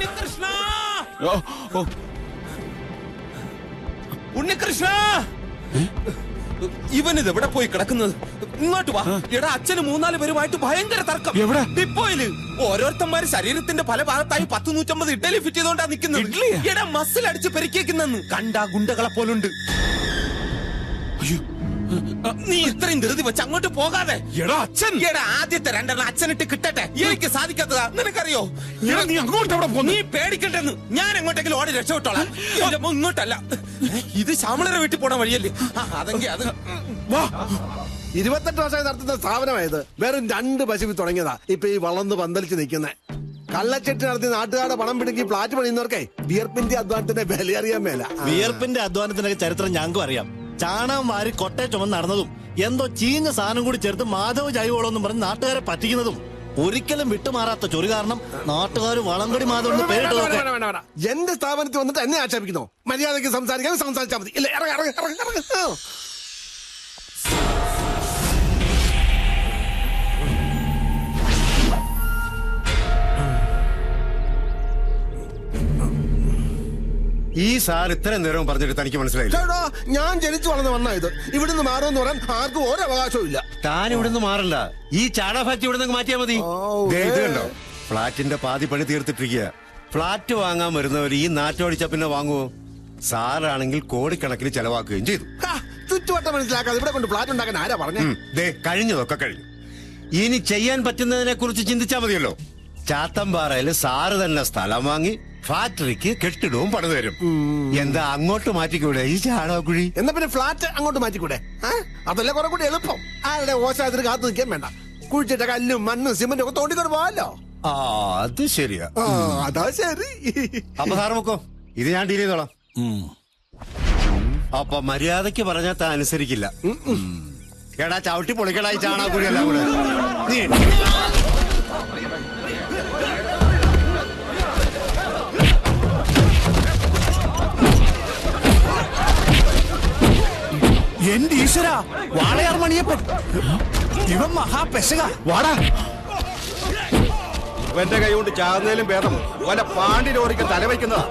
ഉണ്ണികൃഷ്ണ ഉണ്ണികൃഷ്ണ ഇവനിത് എവിടെ പോയി കിടക്കുന്നത്? ഇങ്ങോട്ട് വാ. എടാ അച്ഛന് 3-4 പേരുമായിട്ട് ഭയങ്കര തർക്കം. എവിടെ? ഡിപ്പോയില്. ഓരോരുത്തന്മാര് ശരീരത്തിന്റെ പല ഭാഗത്തായി 10-150 ഇഡ്ഡലി ഫിറ്റ് ചെയ്തോണ്ടാ നിക്കുന്നത്. എടാ മസിൽ അടിച്ച് പെരുക്കേക്കുന്നെന്ന് കണ്ടാ ഗുണ്ടകളെ പോലുണ്ട്. നീ ഇത്രയും ധൃതി വെച്ച് അങ്ങോട്ട് പോകാതെ. എടാ അച്ഛൻ, എടാ ആദ്യത്തെ 2 അച്ഛനിട്ട് കിട്ടട്ടെ. എനിക്ക് സാധിക്കാത്തതാ, നിനക്കറിയോ? നീ അങ്ങോട്ട് നീ പേടിക്കണ്ടെന്ന്. ഞാൻ എങ്ങോട്ടെങ്കിലും ഓടി രക്ഷപ്പെട്ടോളാം. ഇങ്ങോട്ടല്ല, ഇത് ശ്യാമളരെ വീട്ടിൽ പോണ വഴിയല്ലേ? അതെങ്കിൽ അത് 28 വർഷമായി നടത്തുന്ന സ്ഥാപനമായത് വെറും 2 പശുവിൽ തുടങ്ങിയതാ. ഇപ്പൊ ഈ വളർന്ന് പന്തലിച്ച് നിൽക്കുന്നേ. കള്ളച്ചെട്ടി നടത്തി നാട്ടുകാരുടെ പണം പിടുക്കി ഫ്ലാറ്റ് പണിയുന്നവർക്കേ വിയർപ്പിന്റെ അധ്വാനത്തിന്റെ വില അറിയാൻ മേല. വിയർപ്പിന്റെ അധ്വാനത്തിന്റെ ചരിത്രം ഞങ്ങൾക്കും അറിയാം. ചാണകം വാരി കൊട്ടയെ ചുമന്ന് നടന്നതും എന്തോ ചീഞ്ഞ സാധനം കൂടി ചേർത്ത് മാധവ് ജൈവവളം പറഞ്ഞ് നാട്ടുകാരെ പറ്റിക്കുന്നതും ഒരിക്കലും വിട്ടുമാറാത്ത ചൊറി കാരണം നാട്ടുകാർ വളംകടി മാധവൻ പേരിട്ടു. എന്റെ സ്ഥാപനത്തിൽ വന്നിട്ട് എന്നെ ആക്ഷേപിക്കുന്നോ? മര്യാദയ്ക്ക് സംസാരിക്കാൻ സംസാരിച്ചാൽ മതി. ഇല്ല, ഇറങ്ങ. ഈ സാർ ഇത്രയും നേരവും പറഞ്ഞിട്ട് തനിക്ക് മനസ്സിലായില്ല? ഞാൻ ജനിച്ചു വളർന്ന് വന്ന ഇത് ഇവിടുന്ന് മാറുമെന്ന് പറയാൻ ആർക്കും ഒരു അവകാശവും ഇല്ല. താൻ ഇവിടുന്ന് മാറണ്ട. ഈ ചാണ ഫാക്ടറി ഇവിടെ നിന്ന് മാറ്റിയാൽ മതി. ഇത് കണ്ടോ, ഫ്ളാറ്റിന്റെ പാതി പണി തീർത്തിട്ടിരിക്കുക. ഫ്ളാറ്റ് വാങ്ങാൻ വരുന്നവർ ഈ നാറ്റോടിച്ച പിന്നെ വാങ്ങുവോ? സാറാണെങ്കിൽ കോടിക്കണക്കിന് ചെലവാക്കുകയും ചെയ്തു. ചുറ്റുവട്ടം മനസ്സിലാക്കാതെ ഇവിടെ കൊണ്ട് ഫ്ളാറ്റ് ഉണ്ടാക്കാൻ ആരാ പറഞ്ഞു? കഴിഞ്ഞതൊക്കെ കഴിഞ്ഞു. ഇനി ചെയ്യാൻ പറ്റുന്നതിനെ കുറിച്ച് ചിന്തിച്ചാൽ മതിയല്ലോ. ചാത്തമ്പാറയില് സാറ് തന്നെ സ്ഥലം വാങ്ങി ഫാക്ടറിക്ക് കെട്ടിടവും പണിത് തരും. എന്താ അങ്ങോട്ട് മാറ്റിക്കൂടെ ഈ ചാണകക്കുഴി? എന്നാ പിന്നെ ഫ്ളാറ്റ് അങ്ങോട്ട് മാറ്റിക്കൂടെ? അതല്ലേ കുറെ കൂടി എളുപ്പം. ആരുടെ ഓശാത്തിന് കാത്തു നിൽക്കാൻ വേണ്ട. കുഴിച്ചിട്ട കല്ലും മണ്ണും സിമന്റും ഒക്കെ തോണ്ടിക്കൊണ്ട് പോവാല്ലോ. അത് ശരിയാ. അതാ ശരി. അപ്പൊ സാറ് നോക്കോ, ഇത് ഞാൻ ഡീൽ ചെയ്തോളാം. അപ്പൊ മര്യാദക്ക് പറഞ്ഞാൽ താൻ അനുസരിക്കില്ല. എടാ ചവിട്ടി പൊളിക്കടായി ചാണകക്കുഴി എല്ലാം കൂടെ. എന്റെ ഈശ്വര, വാളയാർ മണിയപ്പൻ, ഇവൻ മഹാപെശക. വാടാ. ഇവന്റെ കൈ കൊണ്ട് ചാകുന്നതിലും ഭേദം വല്ല പാണ്ടി ലോറിക്ക് തലവയ്ക്കുന്നതാ.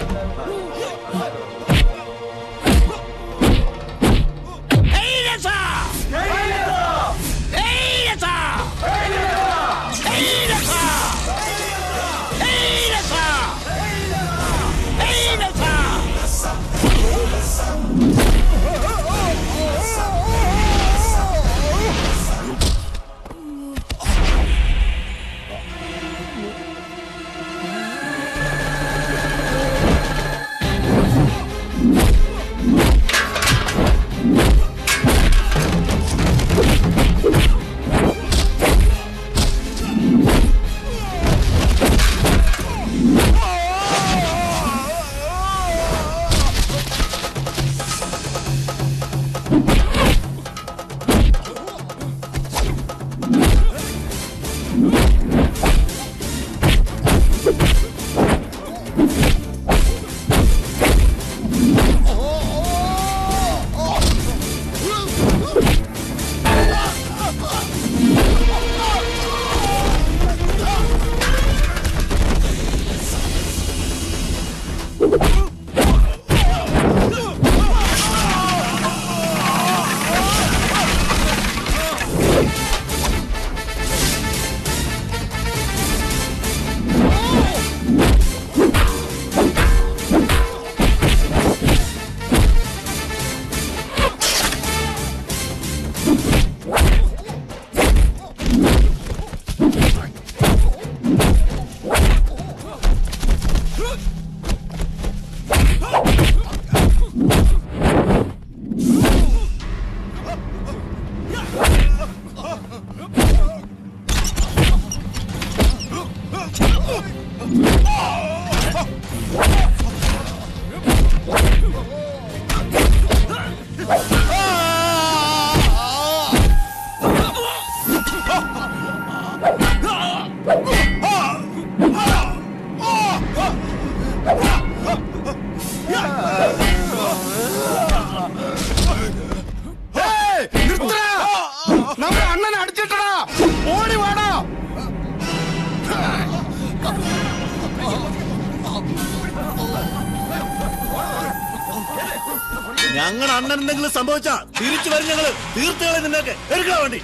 ഞങ്ങളുടെ അണ്ണൻ എന്തെങ്കിലും സംഭവിച്ചാ തിരിച്ചു വരും ഞങ്ങള്. തീർച്ചയായും നിന്നൊക്കെ എടുക്കാൻ വേണ്ടി.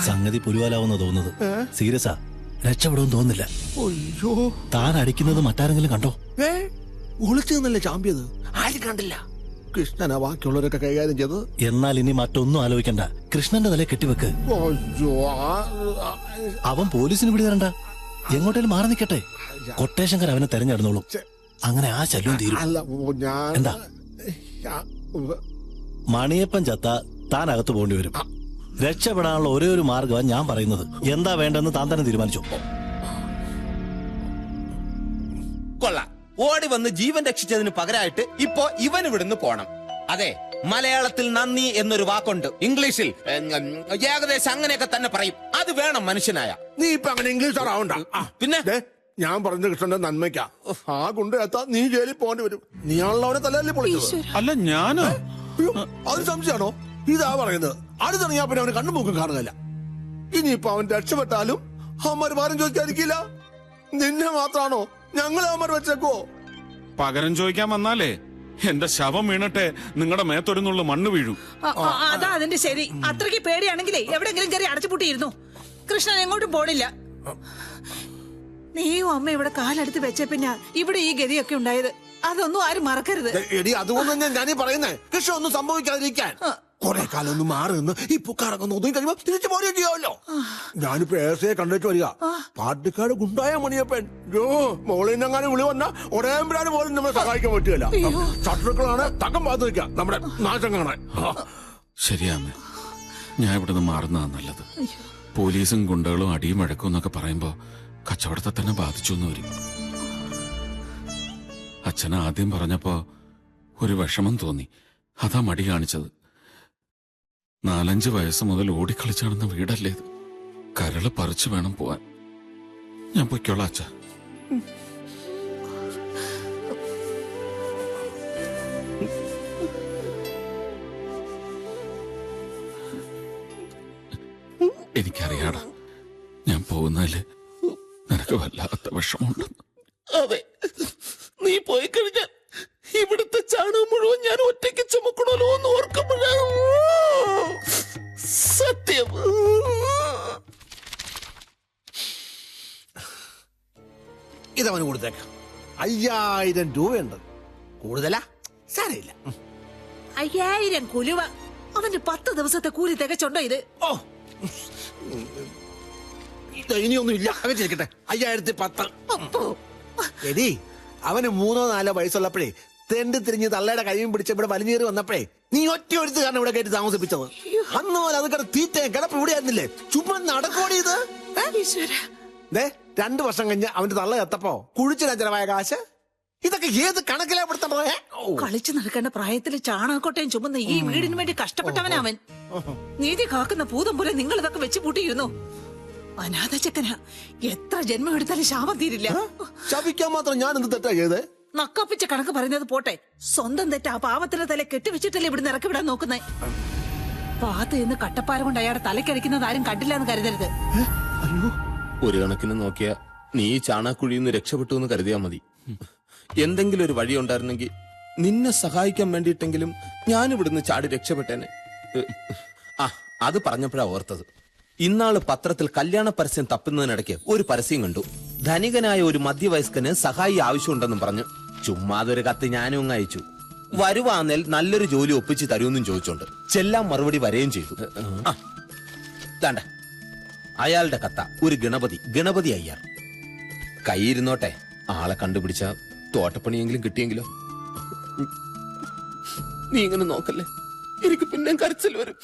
സംഗതി പുലിവാലാവുന്ന തോന്നുന്നത്. സീരിയസാ, രക്ഷപ്പെടുമെന്ന് തോന്നുന്നില്ല. അയ്യോ, താൻ അടിക്കുന്നത് മറ്റാരെങ്കിലും കണ്ടോ? ഒളിച്ചു നിന്നല്ലേ ചാമ്പിയത്? ആരും കണ്ടില്ല. കൃഷ്ണനാ ബാക്കിയുള്ളവരൊക്കെ കൈകാര്യം ചെയ്തത്. എന്നാൽ ഇനി മറ്റൊന്നും ആലോചിക്കണ്ട. കൃഷ്ണന്റെ തല കെട്ടിവെക്ക്. അയ്യോ, അവൻ പോലീസിന് പിടി തരണ്ട. എങ്ങോട്ടേലും മാറി നിൽക്കട്ടെ. കൊട്ടേശങ്കർ അവനെ തെരഞ്ഞെടുന്നോളൂ. അങ്ങനെ ആ ശല്യം തീരും. അല്ല, ഞാൻ എന്താ? മണിയപ്പൻ ചത്ത താൻ അകത്ത് പോകേണ്ടി വരും. രക്ഷപ്പെടാനുള്ള ഒരേ ഒരു മാർഗമാണ് ഞാൻ പറയുന്നത്. എന്താ വേണ്ടെന്ന് താൻ തന്നെ തീരുമാനിച്ചു. കൊള്ളാം. ഓടി വന്ന് ജീവൻ രക്ഷിച്ചതിന് പകരമായിട്ട് ഇപ്പോ ഇവൻ ഇവിടുന്ന് പോണം. അതെ, മലയാളത്തിൽ നന്ദി എന്നൊരു വാക്കുണ്ട്. ഇംഗ്ലീഷിൽ ഏകദേശം അങ്ങനെയൊക്കെ തന്നെ പറയും. അത് വേണം മനുഷ്യനായ. നീ ഇപ്പൊ അങ്ങനെ ഇംഗ്ലീഷ് ആവണ്ട. പിന്നെ ഞാൻ പറഞ്ഞ കൃഷ്ണന്റെ നന്മയ്ക്കാ. ആ കൊണ്ടെത്താ നീ ജയിലിൽ പോകേണ്ടി വരും. നീയാണല്ലോ അവനെ തലയിൽ പൊളിച്ചത്. അല്ല ഞാനോ? അത് സംശയമാണോ? ഇതാ പറയുന്നത്. അടുത്തിറങ്ങിയാ പിന്നെ അവന് കണ്ണും മൂക്കും കാണുകയില്ല. ഇനിയിപ്പൊ അവൻ രക്ഷപ്പെട്ടാലും അവന്മാർ ഭാരം ചോദിക്കാതിരിക്കില്ല. നിന്നെ മാത്രാണോ ഞങ്ങളെ അവന്മാർ വെച്ചേക്കോ? പകരം ചോദിക്കാൻ വന്നാലേ എന്റെ ശവം വീണട്ടെ നിങ്ങളുടെ മേത്തൊരുന്നുള്ള മണ്ണ് വീഴൂ. അതാ അതിന്റെ ശരി. അത്രയ്ക്ക് പേടിയാണെങ്കിലേ എവിടെങ്കിലും കയറി അടച്ചുപൂട്ടിയിരുന്നു. കൃഷ്ണൻ എങ്ങോട്ടും പോണില്ല. നീയും അമ്മ ഇവിടെ കാലെടുത്ത് വെച്ച പിന്നെ ഇവിടെ ഈ ഗതിയൊക്കെ ഉണ്ടായത്. അതൊന്നും ആരും മറക്കരുത്. എടി, അതുകൊണ്ട് തന്നെ ഞാനീ പറയുന്നേ, കൃഷ്ണ ഒന്നും സംഭവിക്കാതിരിക്കാൻ കുറെ കാലം ഒന്ന് മാറി നിന്ന് ഈ പുക്കാറൊക്കെ ഒതുങ്ങി കഴിയുമ്പോ തിരിച്ചു പോരുകയും ചെയ്യാമല്ലോ. ഞാനിപ്പോ ഏസയെ കണ്ടിട്ട് വരിക. പാട്ടിക്കാട് ഗുണ്ടായ മണിയപ്പൻ. മോളിനെങ്ങാനും വിളി വന്ന ഒരേമ്പരാന് പോലും നമ്മളെ സഹായിക്കാൻ പറ്റുകയില്ല. ശത്രുക്കളാണ് തക്കം ഭാഗത്ത് നിൽക്കുക നമ്മുടെ നാശം കാണാൻ. ശരിയാമ്മേ, ഞാൻ ഇവിടുന്ന് മാറുന്നതാ നല്ലത്. പോലീസും ഗുണ്ടകളും അടിയും വഴക്കും എന്നൊക്കെ പറയുമ്പോ കച്ചവടത്തെ തന്നെ ബാധിച്ചു എന്ന് വരും. അച്ഛൻ ആദ്യം പറഞ്ഞപ്പോ ഒരു വിഷമം തോന്നി. അതാ മടി കാണിച്ചത്. 4-5 വയസ്സ് മുതൽ ഓടിക്കളിച്ചാണെന്ന വീടല്ലേ ഇത്. കരള് പറിച്ചു വേണം പോവാൻ. ഞാൻ പൊയ്ക്കോളാം അച്ഛ. എനിക്കറിയാടാ, ഞാൻ പോകുന്നതില് നിനക്ക് വല്ലാത്ത വിഷമമുണ്ടെന്ന്. അതെ, നീ പോയി കഴിഞ്ഞാൽ ഇവിടുത്തെ ചാണകം മുഴുവൻ ഞാൻ ഒറ്റയ്ക്ക് ചുമക്കണല്ലോ എന്ന് ഓർക്കുമ്പോഴാണ് സത്യം. ഇതവന് കൊടുത്തേക്കാം. 5000 രൂപയുണ്ട്. കൂടുതലാ സാരയില്ല. 5000 കുലുവ. അവന്റെ 10 ദിവസത്തെ കൂലി തികച്ചുണ്ടോ ഇത്? ഓ, ഇനിയൊന്നും ഇല്ല. അങ്ങനെ ചെയ്യിക്കട്ടെ. 5010. എടി, അവന് 3-4 വയസ്സുള്ളപ്പോഴേ തെണ്ടി തിരിഞ്ഞ് തള്ളയുടെ കൈയും പിടിച്ച് ഇവിടെ വലിഞ്ഞേറി വന്നപ്പോഴേ നീ ഒറ്റ ഒരുത്ത് കാരണം ഇവിടെ കയറ്റി താമസിപ്പിച്ചത്. അന്ന് പോലെ അത് കിടന്ന് തീറ്റയും കിടപ്പ് ഇവിടെ ആയിരുന്നില്ലേ? ചുമ്മാ നടക്കോടി ഇത്. 2 വർഷം കഴിഞ്ഞ് അവന്റെ തള്ള എത്തപ്പോ കുഴിച്ചിടാൻ ചെലവായ കാശ്. ഇതൊക്കെ ഏത് കണക്കിലാ പെടുത്തണ്ടേ? കളിച്ചു നടക്കേണ്ട പ്രായത്തിൽ ചാണകക്കോട്ടയും ചുമന്ന് ഈ വീടിന് വേണ്ടി കഷ്ടപ്പെട്ടവനവൻ. നീതി കാക്കുന്ന ഭൂതം പോലെ നിങ്ങൾ ഇതൊക്കെ വെച്ച് പൂട്ടിയിരുന്നു. അനാഥ ചെക്കനാ. എത്ര ജന്മം എടുത്താലും ശാപം തീരില്ല. ശപിക്കാൻ മാത്രം ഞാൻ എന്ത് തെറ്റാ ചെയ്തേ? നക്കാപ്പിച്ച കണക്ക് പറയുന്നത് പോട്ടെ, സ്വന്തം തെറ്റ് ആ പാവത്തിന്റെ തല കെട്ടിവെച്ചിട്ടല്ലേ ഇവിടുന്ന് ഇറക്കി വിടാൻ നോക്കുന്നേ. പാത്ത് നിന്ന് കട്ടപ്പാര കൊണ്ട് അയാളെ തലക്കടിക്കുന്നത് ആരും കണ്ടില്ല എന്ന് കരുതരുത്. ഒരു കണക്കിന് നോക്കിയാ നീ ചാണാക്കുഴിയിൽ നിന്ന് രക്ഷപ്പെട്ടു എന്ന് കരുതിയാ മതി. എന്തെങ്കിലും ഒരു വഴി ഉണ്ടായിരുന്നെങ്കിൽ നിന്നെ സഹായിക്കാൻ വേണ്ടിയിട്ടെങ്കിലും ഞാൻ ഇവിടുന്ന് ചാടി രക്ഷപ്പെട്ടേനെ. അത് പറഞ്ഞപ്പോഴാ ഓർത്തത്. ഇന്നാള് പത്രത്തിൽ കല്യാണ പരസ്യം തപ്പുന്നതിനിടയ്ക്ക് ഒരു പരസ്യം കണ്ടു. ധനികനായ ഒരു മധ്യവയസ്കന് സഹായി ആവശ്യമുണ്ടെന്നും പറഞ്ഞു. ചുമ്മാതൊരു കത്ത് ഞാനും അങ്ങ് അയച്ചു. വരുവാന്നേൽ നല്ലൊരു ജോലി ഒപ്പിച്ച് തരുമെന്നും ചോദിച്ചോണ്ട് ചെല്ലാൻ മറുപടി വരെയും ചെയ്തു. താണ്ട അയാളുടെ കത്ത ഒരു ഗണപതി അയ്യാർ. കൈയിരുന്നോട്ടെ, ആളെ കണ്ടുപിടിച്ച തോട്ടപ്പണിയെങ്കിലും കിട്ടിയെങ്കിലോ. നീ ഇങ്ങനെ നോക്കല്ലേ, എനിക്ക് പിന്നെ കരച്ചിൽ വരും.